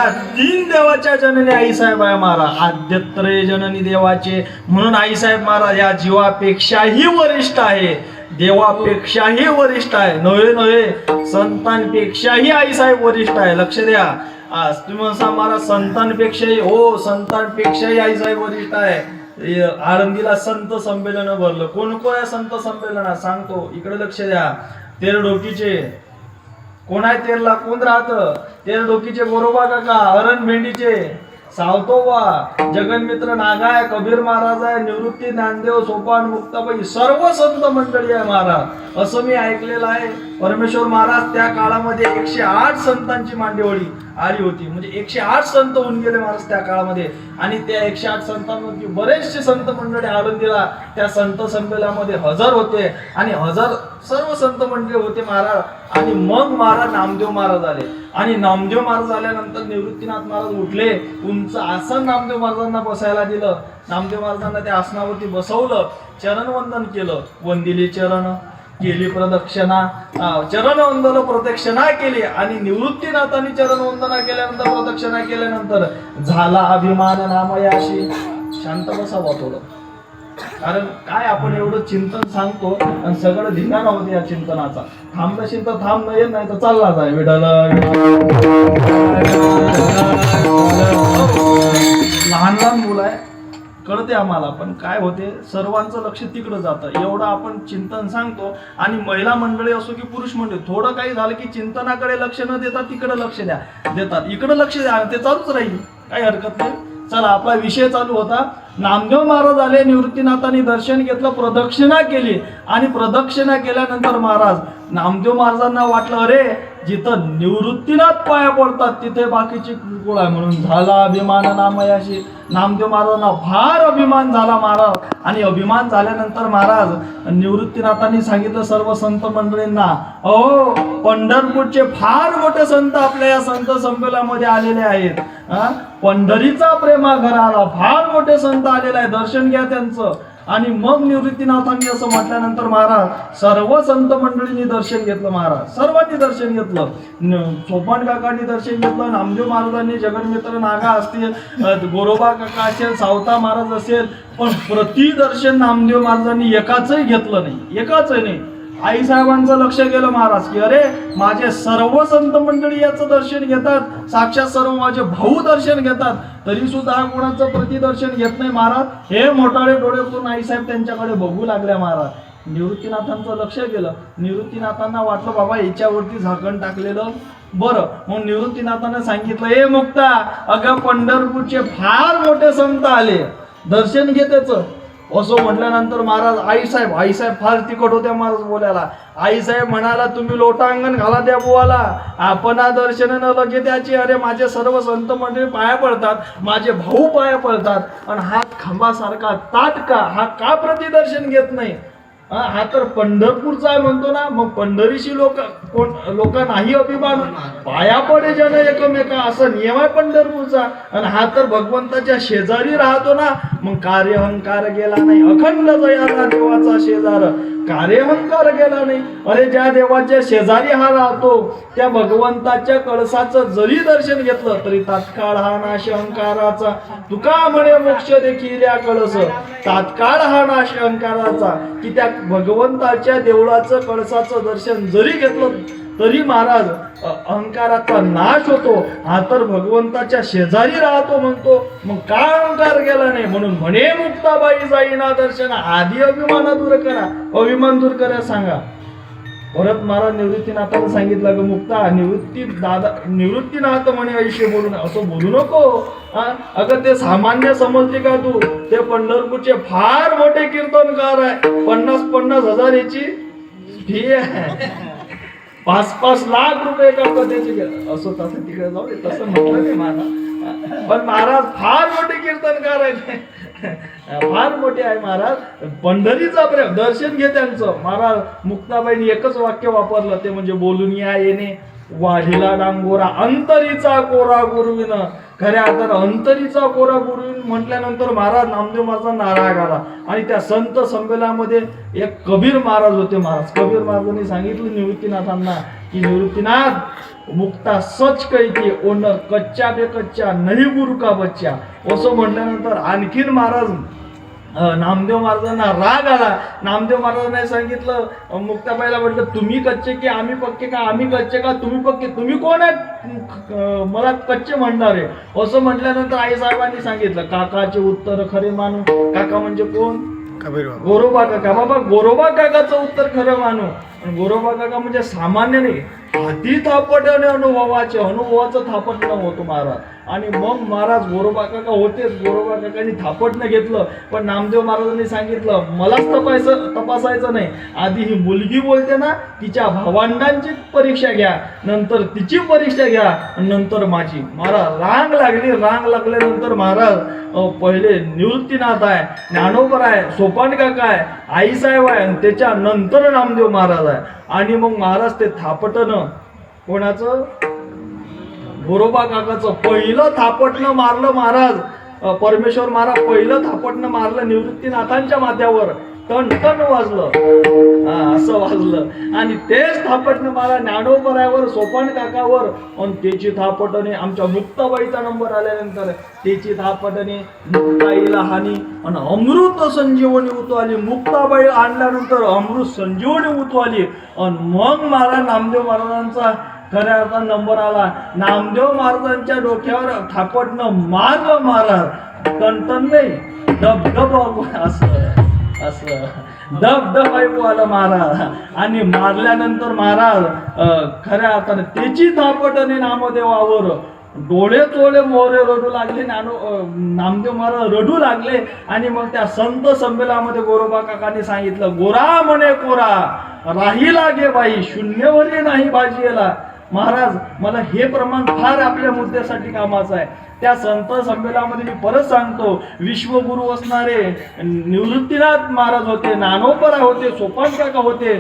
या 3 देवाच्या जननी आईसाहेब आहे महाराज. आद्यत्रय जननी देवाचे, म्हणून आईसाहेब महाराज या जीवापेक्षाही वरिष्ठ आहे, देवापेक्षाही वरिष्ठ आहे. नव्हे संतांपेक्षाही आईसाहेब वरिष्ठ आहे. लक्ष द्या. आज तुम्ही म्हणसा महाराज संतांपेक्षाही, हो संतांपेक्षाही आईसाहेब वरिष्ठ आहे. आळंदीला संत संमेलन भरलं. कोण कोण आहे संत संमेलनात सांगतो, इकडे लक्ष द्या. तेरडोकीचे कोण आहे, तेरला कोण राहतं, तेरडोकीचे गोरोबा काका, हरण भेंडीचे सावतोबा, जगन्मित्र नागाय, कबीर महाराज आहे, निवृत्ती ज्ञानदेव, सोपान मुक्ताबाई, सर्व संत मंडळी आहे महाराज. असं मी ऐकलेलं आहे. परमेश्वर महाराज त्या काळामध्ये 108 संतांची मांडेवळी आली होती. म्हणजे 108 संत होऊन गेले महाराज त्या काळामध्ये. आणि त्या 108 संतांमध्ये बरेचसे संत मंडळी आळंदीला त्या संत संमेलनामध्ये हजर होते. आणि हजर सर्व संत मंडळी होते महाराज. आणि मग महाराज नामदेव महाराज आले. आणि नामदेव महाराज आल्यानंतर निवृत्तीनाथ महाराज उठले. उंच आसन नामदेव महाराजांना बसायला दिलं. नामदेव महाराजांना त्या आसनावरती बसवलं, चरणवंदन केलं, वंदिले चरण, केली प्रदक्षिणा, चरणवंदन प्रदक्षिणा केली. आणि निवृत्तीनाथांनी चरणवंदना केल्यानंतर, प्रदक्षिणा केल्यानंतर झाला अभिमान नामयाशी. शांत बसावं थोडं, कारण काय आपण एवढं चिंतन सांगतो आणि सगळं धिंगाणा होते या चिंतनाचा. थांबशील तर थांब, नाही तर चालला जाय. विठाल लहान लहान मुलं आहे, कळते आम्हाला, पण काय होते सर्वांचं लक्ष तिकडं जातं. एवढं आपण चिंतन सांगतो. आणि महिला मंडळी असो की पुरुष मंडळी, थोडं काही झालं की चिंतनाकडे लक्ष न देता तिकडे लक्ष देतात. इकडे लक्ष द्या, ते चालूच राहील, काही हरकत नाही. चला, आपला विषय चालू होता. नामदेव महाराज आले, निवृत्तीनाथांनी दर्शन घेतलं, प्रदक्षिणा केली. आणि प्रदक्षिणा केल्यानंतर महाराज नामदेव महाराजांना वाटलं, अरे जिथं निवृत्तीनाथ पाया पडतात तिथे बाकीची किरकोळ आहे. म्हणून झाला अभिमान नामयाशी. नामदेव महाराजांना फार अभिमान झाला महाराज. आणि अभिमान झाल्यानंतर महाराज निवृत्तीनाथांनी सांगितलं सर्व संत मंडळींना, अहो पंढरपूरचे फार मोठे संत आपल्या या संत संमेलनामध्ये आलेले आहेत. पंढरीचा प्रेमा घराला फार मोठे संत आलेले आहे, दर्शन घ्या त्यांचं. आणि मग निवृत्तीनाथांनी असं म्हटल्यानंतर महाराज सर्व संत मंडळींनी दर्शन घेतलं. महाराज सर्वांनी दर्शन घेतलं. सोपान काकांनी दर्शन घेतलं, नामदेव महाराजांनी, जगन्मित्र नागा असतील, गोरोबा काका असेल, सावता महाराज असेल. पण प्रतिदर्शन नामदेव महाराजांनी एकाचही घेतलं नाही, एकाचही नाही. आईसाहेबांचं लक्ष गेलं महाराज की अरे माझे सर्व संत मंडळी याचं दर्शन घेतात, साक्षात सर्व माझे भाऊ दर्शन घेतात, तरी सुद्धा कोणाचं प्रतिदर्शन घेत नाही महाराज. हे मोठाळे डोळे करून आईसाहेब त्यांच्याकडे बघू लागल्या महाराज. निवृत्तीनाथांचं लक्ष गेलं. निवृत्तीनाथांना वाटलं बाबा याच्यावरती झाकण टाकलेलं बरं. मग निवृत्तीनाथांना सांगितलं, ए मुक्ता, अगं पंढरपूरचे फार मोठे संत आले, दर्शन घे त्याचं. असं म्हटल्यानंतर महाराज आईसाहेब फार तिखट होत्या महाराज बोलायला. आईसाहेब म्हणाला, तुम्ही लोटांगण घाला त्या बुवाला, आपण दर्शन न लगे त्याची. अरे माझे सर्व संत मंडळी पाया पडतात, माझे भाऊ पाया पडतात, आणि हात खांबासारखा ताटका हा का प्रतिदर्शन घेत नाही? हा तर पंढरपूरचा आहे म्हणतो ना. मग पंढरीशी लोक नाही अभिमान, पाया पडे जन एकमेका, असं नियम आहे पंढरपूरचा. आणि हा तर भगवंताच्या शेजारी राहतो ना. मग कार्यहंकार गेला नाही, अखंड जयाला देवाचा शेजार, कार्यहंकार गेला नाही. अरे ज्या देवाच्या शेजारी हा राहतो त्या भगवंताच्या कळसाचं जरी दर्शन घेतलं तरी तात्काळ हा नाश अहंकाराचा. तुका म्हणे मोक्ष देखील या कळस, तात्काळ हा नाश अहंकाराचा. की त्या भगवंताच्या देवळाचं कळसाचं दर्शन जरी घेतलं तरी महाराज अहंकाराचा नाश होतो. हा तर भगवंताच्या शेजारी राहतो म्हणतो, मग का अहंकार गेला नाही? म्हणून म्हणे मुक्ताबाई जाईना दर्शन, आधी अभिमान दूर करा, अभिमान दूर करा सांगा. परत महाराज निवृत्तीनाथाला सांगितलं, ग मुक्ता, निवृत्तीनाथ म्हणे ऐशे बोलू नये, असं बोलू नको. अगं ते सामान्य समजते का तू? ते पंढरपूरचे फार मोठे कीर्तनकार आहे, 50-50 हजार याची फी आहे, 5-5 लाख रुपये एका कथेची. असं तसं तिकडे जाऊ दे, तसं म्हटलं नाही महाराज. पण महाराज फार मोठे कीर्तनकार आहेत, फार मोठे आहे महाराज. पंढरीचा प्रेम, दर्शन घे त्यांचं. महाराज मुक्ताबाईंनी एकच वाक्य वापरलं, ते म्हणजे बोलून या येणे वाढीला डांगोरा, अंतरीचा कोरा गुरुविन. खऱ्या तर अंतरीचा कोरा गुरुविन म्हटल्यानंतर महाराज नामदेव महाराजांना राग आला. आणि त्या संत संमेलनामध्ये एक कबीर महाराज होते महाराज. कबीर महाराजांनी सांगितलं निवृत्तीनाथांना की निवृत्तीनाथ मुक्ता सच कहती ओनर कच्चा बे कच्चा नाही गुरु का बच्चा असं म्हटल्यानंतर आणखीन महाराज नामदेव महाराजांना राग आला. नामदेव महाराजांनी सांगितलं मुक्ताबाईला म्हटलं तुम्ही कच्चे की आम्ही पक्के का आम्ही कच्चे का तुम्ही पक्के तुम्ही कोण आहे मला कच्चे म्हणणारे असं म्हटल्यानंतर आई साहेबांनी सांगितलं काकाचे उत्तर खरे मानू. काका म्हणजे कोण? गोरोबा काका. बाबा गोरोबा काकाचं उत्तर खरं मानू. गोरोबा काका म्हणजे सामान्य नाही हाती थापटणे अनुभवाचं थापटणं होतं महाराज. आणि मग महाराज गोरोबा काका होतेच. गोरोबा काकांनी थापटणं घेतलं पण नामदेव महाराजांनी सांगितलं मलाच तपासायचं नाही. आधी ही मुलगी बोलते ना तिच्या भावंडांची परीक्षा घ्या नंतर तिची परीक्षा घ्या नंतर माझी. महाराज रांग लागली. रांग लागल्यानंतर महाराज पहिले निवृत्तीनाथ आहे ज्ञानोबर आहे सोपान काका आहे आईसाहेब आहे आणि त्याच्या नंतर नामदेव महाराज आहे. आणि मग महाराज ते थापटणं कोणाचं? गोरोबा काकाचं पहिलं थापटणं मारलं महाराज. परमेश्वर महाराज पहिलं थापटणं मारलं निवृत्तीनाथांच्या माथ्यावर. टन टन वाजलं. असं वाजलं आणि तेच थापटणं मला ज्ञानोबरावर सोपान काकावर आणि त्याची थापटणे आमच्या मुक्ताबाईचा नंबर आल्यानंतर त्याची थापटणे मुक्ताईला हानी आणि अमृत संजीवनी उतवाली. मुक्ताबाई आणल्यानंतर अमृत संजीवनी उतवाली आणि मग मला नामदेव महाराजांचा खऱ्या अर्थात नंबर आला. नामदेव महाराजांच्या डोक्यावर थापटणं मारलं महाराज. टनटन नाही डबडब असं डब ऐकू आलं महाराज. आणि मारल्यानंतर महाराज खऱ्या अर्थाने त्याची थापटणे नामदेवावर डोळे चोळे मोरे रडू लागले. नामदेव महाराज रडू लागले. आणि मग त्या संत संमेलनामध्ये गोरोबा काकांनी सांगितलं गोरा म्हणे कोरा राही लागे बाई शून्यवरी नाही भाजीला. महाराज मला हे प्रमाण फार आपल्या मुद्द्यासाठी कामाचं आहे. त्या संत संमेलनामध्ये मी परत सांगतो विश्वगुरु असणारे निवृत्तीनाथ महाराज होते ज्ञानोबरा होते सोपान काका होते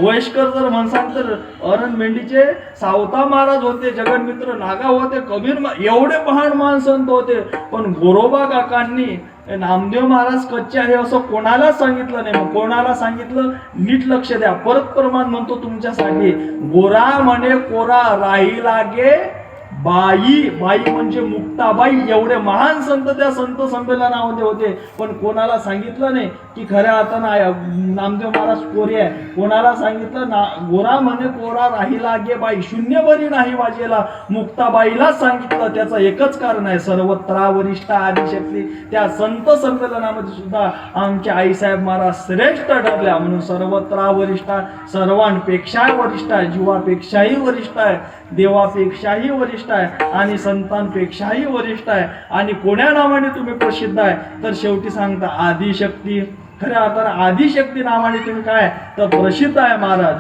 वयस्कर जर म्हणसाल तर अरन मेंढीचे सावता महाराज होते जगन्मित्र नागा होते कबीर एवढे महान महान संत होते. पण गोरोबा काकांनी नामदेव महाराज कच्चे आहे असं कोणाला सांगितलं नाही. मग कोणाला सांगितलं नीट लक्ष द्या. परत प्रमाण म्हणतो तुमच्यासाठी गोरा म्हणे कोरा राही लागे बाई. बाई म्हणजे मुक्ताबाई. एवढे महान संत त्या संत संमेलनामध्ये होते पण कोणाला सांगितलं नाही की खऱ्या अर्थानं नामदेव महाराज कोरे आहे. कोणाला सांगितलं गोरा म्हणे कोरा राही लागे बाई शून्यभरी नाही वाजेला. मुक्ताबाईला सांगितलं. त्याचं एकच कारण आहे सर्वत्र वरिष्ठ आदिशक्ती. त्या संत संमेलनामध्ये सुद्धा आमच्या आईसाहेब महाराज श्रेष्ठ ठरल्या म्हणून सर्वत्र वरिष्ठ सर्वांपेक्षा वरिष्ठ आहे जीवापेक्षाही वरिष्ठ आहे देवापेक्षाही वरिष्ठ आहे आणि संतांपेक्षाही वरिष्ठ आहे. आणि कोण्या नावाने तुम्ही प्रसिद्ध आहे तर शेवटी सांगता आदिशक्ती. खऱ्या अर्थानं आदिशक्ती नावाने तुम्ही काय तर प्रसिद्ध आहे महाराज.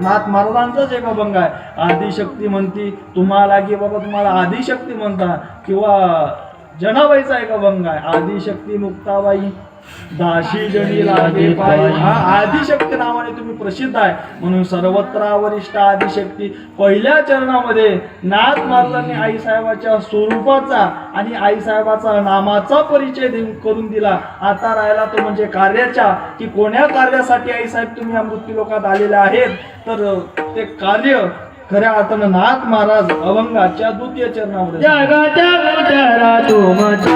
नाथ महाराजांचाच एक अभंग आहे आदिशक्ती म्हणती तुम्हाला की बाबा तुम्हाला आदिशक्ती म्हणता किंवा जनाबाईचा एक अभंग आहे आदिशक्ती मुक्ताबाई दाशी जणी लागे पाय. हा आदिशक्ती नावाने तुम्ही प्रसिद्ध आहे म्हणून सर्वत्र वरिष्ठ आदिशक्ती. पहिल्या चरणामध्ये नाथ महाराजांनी आईसाहेबाच्या स्वरूपाचा आणि आईसाहेबाचा नामाचा परिचय करून दिला. आता राहिला तो म्हणजे कार्याचा की कोण्या कार्यासाठी आईसाहेब तुम्ही या मृत्यूलोकात आलेले आहेत तर ते कार्य खऱ्या अर्थानं नाथ महाराज अभंगाच्या द्वितीय चरणामध्ये जगाच्या उद्धारा तुमचा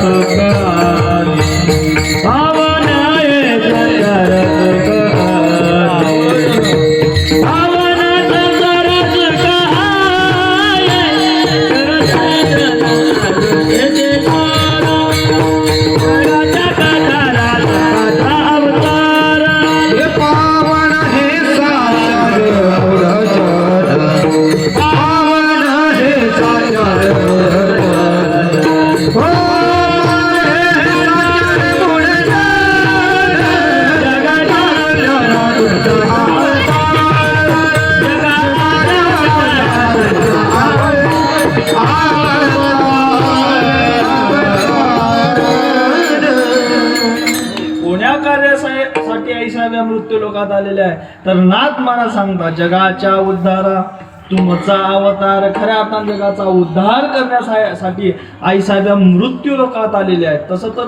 संसार उद्धारासाठी आईसाहेब या मृत्यू लोकात आलेले आहे. तर नाथ मला सांगता जगाच्या उद्धारा तुमचा अवतार. खऱ्या अर्थाने जगाचा उद्धार करण्यासाठी आईसाहेब या मृत्यू लोकात आलेले आहेत. तसं तर